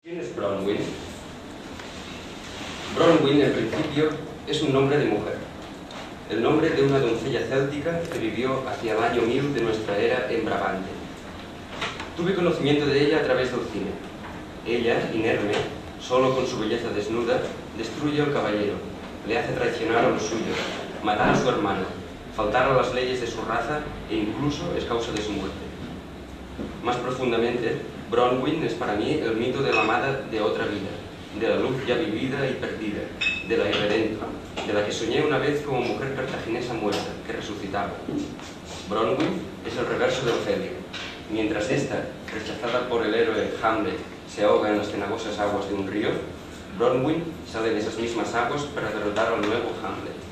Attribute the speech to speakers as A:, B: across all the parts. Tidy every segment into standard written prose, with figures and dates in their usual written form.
A: ¿Quién es Bronwyn? Bronwyn, en principio, es un nombre de mujer. El nombre de una doncella céltica que vivió hacia el año 1000 de nuestra era en Brabante. Tuve conocimiento de ella a través del cine. Ella, inerme, solo con su belleza desnuda, destruye al caballero, le hace traicionar a los suyos, matar a su hermano, faltar a las leyes de su raza e incluso es causa de su muerte. Más profundamente, Bronwyn es para mí el mito de la amada de otra vida, de la luz ya vivida y perdida, de la irredenta, de la que soñé una vez como mujer cartaginesa muerta, que resucitaba. Bronwyn es el reverso de Ofelia. Mientras esta, rechazada por el héroe Hamlet, se ahoga en las cenagosas aguas de un río, Bronwyn sale de esas mismas aguas para derrotar al nuevo Hamlet.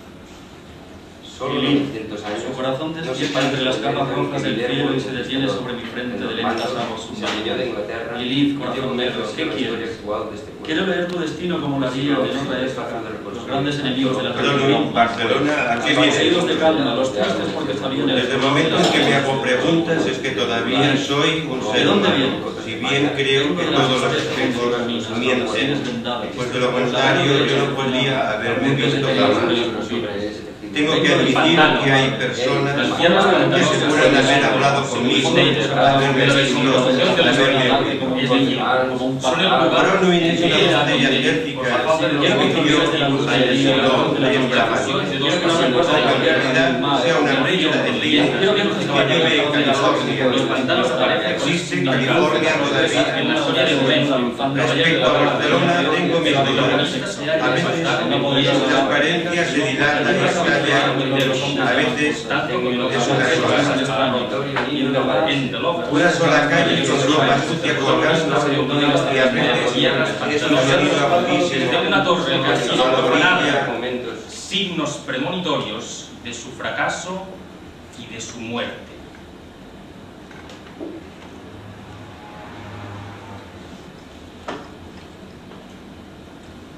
A: Solo 900 años.
B: Su corazón despierta entre las capas rojas del cielo y se detiene sobre mi frente de lentas aguas submarinas. Lilith, corazón negro, ¿qué quieres? Quiero leer tu destino como la guía de otra época, los grandes enemigos de la tradición.
C: Barcelona, aquí
B: los poseídos de calma, los tristes porque sabían
C: desde el momento en que me hago preguntas es que todavía soy un ser humano. Si bien creo que todos los espejos mienten, pues de lo contrario yo no podría haberme visto jamás. Tengo que admitir que hay personas que se pueden haber hablado conmigo, haberme visto, haberme Bronwyn es una botella céltica que vivió en Brabante. En realidad sea una reina de leyes que vive en California. Existe California todavía. Respecto a Barcelona tengo mis dudas. A veces las carencias se dilatan y estallan, a veces es una sola calle con ropa sucia colgando y a veces es un sonido agudísimo
B: de una torre
C: a la orilla.
B: Signos premonitorios de su fracaso y de su muerte.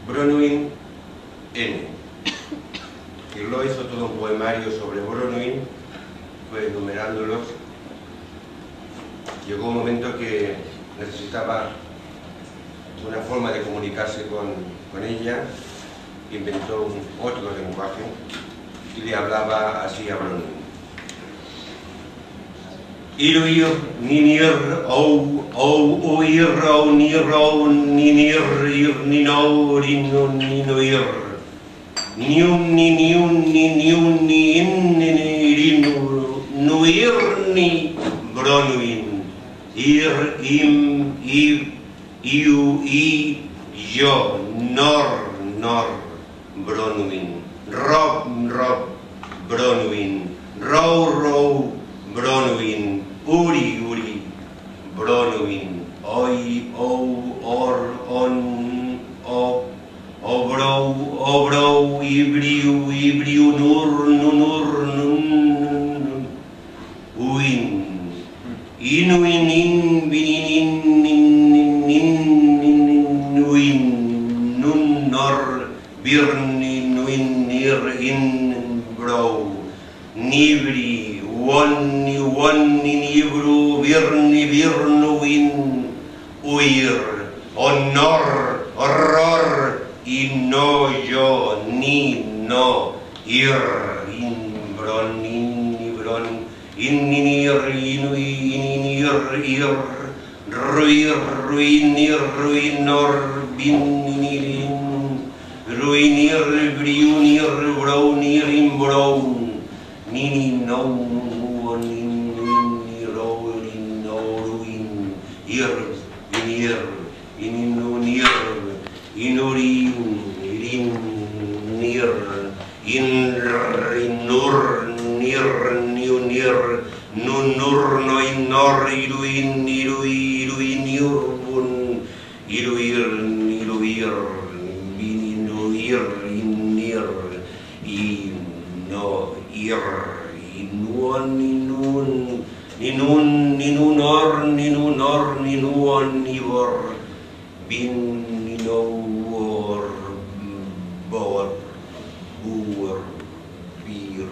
C: Bronwyn N. Irlo hizo todo un poemario sobre Bronwyn, fue enumerándolos. Llegó un momento que necesitaba una forma de comunicarse con ella, inventó otro lenguaje y le hablaba así a Bronwyn. Iruir, ninir, oiro, niro, ninir, nino, ninuir. Nium, ninium, ninium, ninu, nuir, ni, Bronwyn. Ir, im, iu, i, yo, nor, Bronwyn. Rob, Bronwyn. Row, Bronwyn. Uri, Bronwyn. Oi, or, on, obrow, ibriu, nur, uin. Inuin, uin, nor, birni, in, brow. Nibri, nibru, virnuin, uir. Honor, horror, yo, ni, no, ir, inbron, inir, ir, ruinor, binirin, ruinir, briunir, brownir, imbrown, nini, no, ir, inunir, inurin, nir, inur, niunir, nunur, noinor, iruin, irurbun, iruir, bininuir, inir, ninunor, ninuon, nivor, binor, bor, buor, bir.